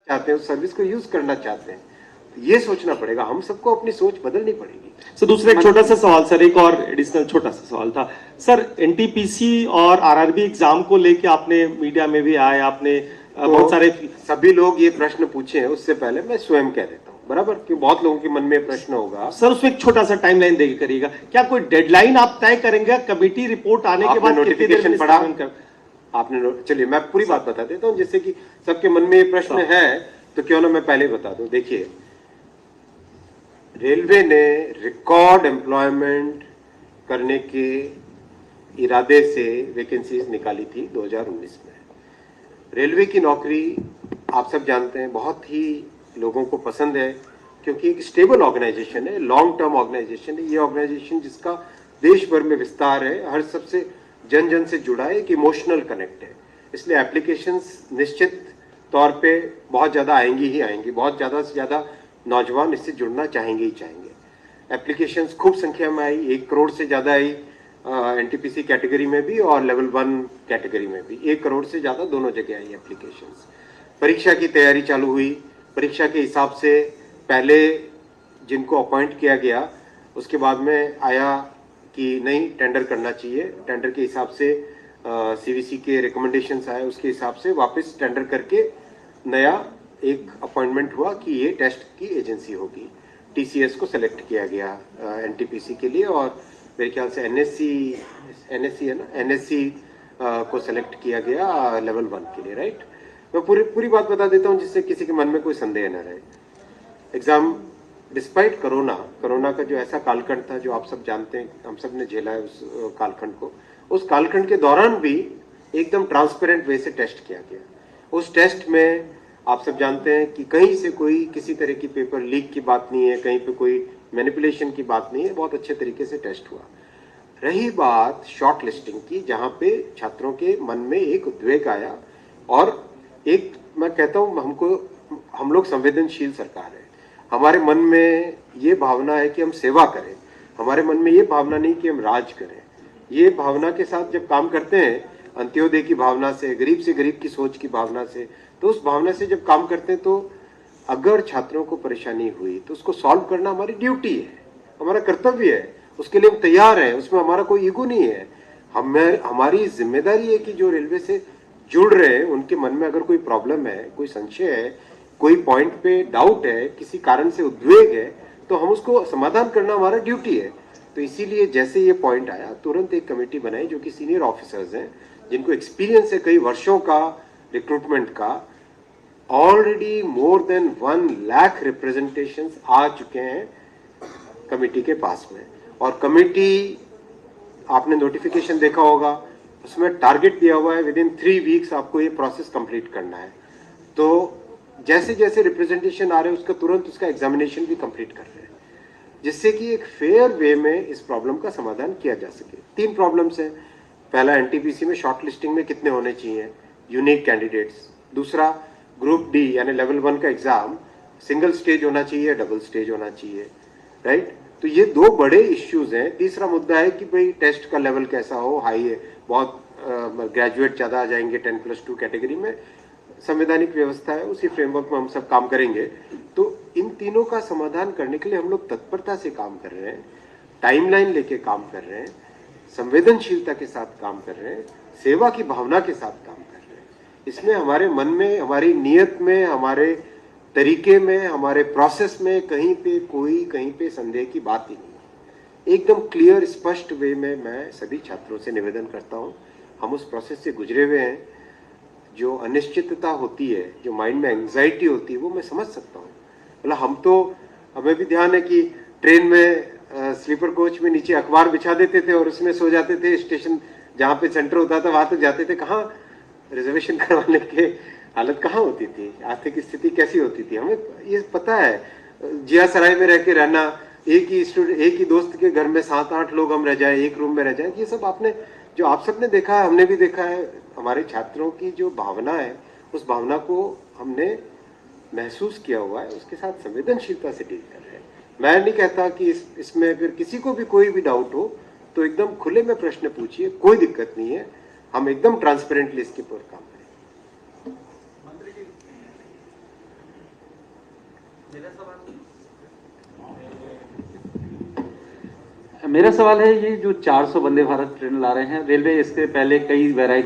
चाहते हैं, उस सर्विस को यूज करना चाहते हैं। ये सोचना पड़ेगा, हम सबको अपनी सोच बदलनी पड़ेगी। सर दूसरा एक छोटा सा सवाल सर, एक और एडिशनल छोटा सा सवाल था सर, एनटीपीसी और आरआरबी एग्जाम को लेके आपने मीडिया में भी आए, आपने तो बहुत सारे सभी लोग ये प्रश्न पूछे हैं, उससे पहले मैं स्वयं कह देता हूँ, बराबर, कि बहुत लोगों के मन में प्रश्न होगा। सर उसमें एक छोटा सा टाइमलाइन देके करिएगा, क्या कोई डेडलाइन आप तय करेंगे कमेटी रिपोर्ट आने के बाद? नोटिफिकेशन पढ़ा आपने? चलिए मैं पूरी बात बता देता हूँ, जिससे कि सबके मन में ये प्रश्न है, तो क्यों ना मैं पहले बता दूं। देखिए, रेलवे ने रिकॉर्ड एम्प्लॉयमेंट करने के इरादे से वैकेंसीज निकाली थी 2019 में। रेलवे की नौकरी आप सब जानते हैं बहुत ही लोगों को पसंद है, क्योंकि एक स्टेबल ऑर्गेनाइजेशन है, लॉन्ग टर्म ऑर्गेनाइजेशन है। ये ऑर्गेनाइजेशन जिसका देश भर में विस्तार है, हर सबसे जन जन से जुड़ा है, एक इमोशनल कनेक्ट है। इसलिए एप्लीकेशंस निश्चित तौर पे बहुत ज़्यादा आएंगी ही आएंगी, बहुत ज़्यादा से ज़्यादा नौजवान इससे जुड़ना चाहेंगे ही चाहेंगे। एप्लीकेशंस खूब संख्या में आई, 1 करोड़ से ज़्यादा आई एनटीपीसी कैटेगरी में भी और लेवल 1 कैटेगरी में भी 1 करोड़ से ज़्यादा दोनों जगह आई एप्लीकेशंस। परीक्षा की तैयारी चालू हुई। परीक्षा के हिसाब से पहले जिनको अपॉइंट किया गया, उसके बाद में आया कि नहीं, टेंडर करना चाहिए। टेंडर के हिसाब से सीवीसी के रिकमेंडेशंस आए, उसके हिसाब से वापस टेंडर करके नया एक अपॉइंटमेंट हुआ कि ये टेस्ट की एजेंसी होगी। टीसीएस को सेलेक्ट किया गया एनटीपीसी के लिए, और मेरे ख्याल से एनएससी है ना, एनएससी को सेलेक्ट किया गया लेवल 1 के लिए, राइट। मैं पूरी बात बता देता हूँ, जिससे किसी के मन में कोई संदेह न रहे। एग्जाम डिस्पाइट कोरोना का जो ऐसा कालखंड था, जो आप सब जानते हैं, हम सब ने झेला है उस कालखंड को, उस कालखंड के दौरान भी एकदम ट्रांसपेरेंट वे से टेस्ट किया गया। उस टेस्ट में आप सब जानते हैं कि कहीं से कोई किसी तरह की पेपर लीक की बात नहीं है, कहीं पे कोई मैनिपुलेशन की बात नहीं है, बहुत अच्छे तरीके से टेस्ट हुआ। रही बात शॉर्ट लिस्टिंग की, जहां पे छात्रों के मन में एक उद्वेग आया, और एक मैं कहता हूं, हम लोग संवेदनशील सरकार है। हमारे मन में ये भावना है कि हम सेवा करें, हमारे मन में ये भावना नहीं कि हम राज करें। ये भावना के साथ जब काम करते हैं, अंत्योदय की भावना से, गरीब से गरीब की सोच की भावना से, तो उस भावना से जब काम करते हैं, तो अगर छात्रों को परेशानी हुई तो उसको सॉल्व करना हमारी ड्यूटी है, हमारा कर्तव्य है, उसके लिए हम तैयार हैं, उसमें हमारा कोई ईगो नहीं है। हमारी जिम्मेदारी है कि जो रेलवे से जुड़ रहे हैं उनके मन में अगर कोई प्रॉब्लम है, कोई संशय है, कोई पॉइंट पे डाउट है, किसी कारण से उद्वेग है, तो हम उसको समाधान करना हमारा ड्यूटी है। तो इसीलिए जैसे ये पॉइंट आया, तुरंत एक कमेटी बनाई जो कि सीनियर ऑफिसर्स हैं, जिनको एक्सपीरियंस है कई वर्षों का रिक्रूटमेंट का। Already more than 1 lakh representations आ चुके हैं कमेटी के पास में, और कमेटी, आपने नोटिफिकेशन देखा होगा, उसमें टारगेट दिया हुआ है विद इन 3 वीक्स आपको ये प्रोसेस कंप्लीट करना है। तो जैसे जैसे रिप्रेजेंटेशन आ रहे हैं, उसका तुरंत उसका एग्जामिनेशन भी कंप्लीट कर रहे हैं, जिससे कि एक फेयर वे में इस प्रॉब्लम का समाधान किया जा सके। 3 प्रॉब्लम्स हैं। पहला, एनटीपीसी में शॉर्ट लिस्टिंग में कितने होने चाहिए यूनिक कैंडिडेट्स। दूसरा, ग्रुप डी यानी लेवल 1 का एग्जाम सिंगल स्टेज होना चाहिए, डबल स्टेज होना चाहिए, राइट। तो ये 2 बड़े इश्यूज हैं। तीसरा मुद्दा है कि भाई टेस्ट का लेवल कैसा हो, हाई है, बहुत ग्रेजुएट ज़्यादा आ जाएंगे 10+2 कैटेगरी में, संवैधानिक व्यवस्था है, उसी फ्रेमवर्क में हम सब काम करेंगे। तो इन तीनों का समाधान करने के लिए हम लोग तत्परता से काम कर रहे हैं, टाइमलाइन लेके काम कर रहे हैं, संवेदनशीलता के साथ काम कर रहे हैं, सेवा की भावना के साथ काम कर रहे हैं। इसमें हमारे मन में, हमारी नीयत में, हमारे तरीके में, हमारे प्रोसेस में कहीं पे संदेह की बात ही नहीं है। एकदम क्लियर स्पष्ट वे में मैं सभी छात्रों से निवेदन करता हूं, हम उस प्रोसेस से गुजरे हुए हैं। जो अनिश्चितता होती है, जो माइंड में एंग्जाइटी होती है, वो मैं समझ सकता हूँ। मतलब हमें भी ध्यान है कि ट्रेन में स्लीपर कोच में नीचे अखबार बिछा देते थे और उसमें सो जाते थे, स्टेशन जहाँ पे सेंटर होता था वहां तक जाते थे। कहाँ रिजर्वेशन करवाने के हालत कहाँ होती थी, आर्थिक स्थिति कैसी होती थी, हमें ये पता है। जिया सराय में रह के रहना, एक ही दोस्त के घर में 7-8 लोग हम रह जाए, एक रूम में रह जाए, ये सब आप सबने देखा है, हमने भी देखा है। हमारे छात्रों की जो भावना है, उस भावना को हमने महसूस किया हुआ है, उसके साथ संवेदनशीलता से डील कर रहे हैं। मैं नहीं कहता कि इसमें अगर किसी को भी कोई भी डाउट हो तो एकदम खुले में प्रश्न पूछिए, कोई दिक्कत नहीं है, हम एकदम ट्रांसपेरेंटली इसके ऊपर काम करें। मेरा सवाल है, ये जो 400 वंदे भारत ट्रेन ला रहे हैं रेलवे, इसके पहले कई वैरायटी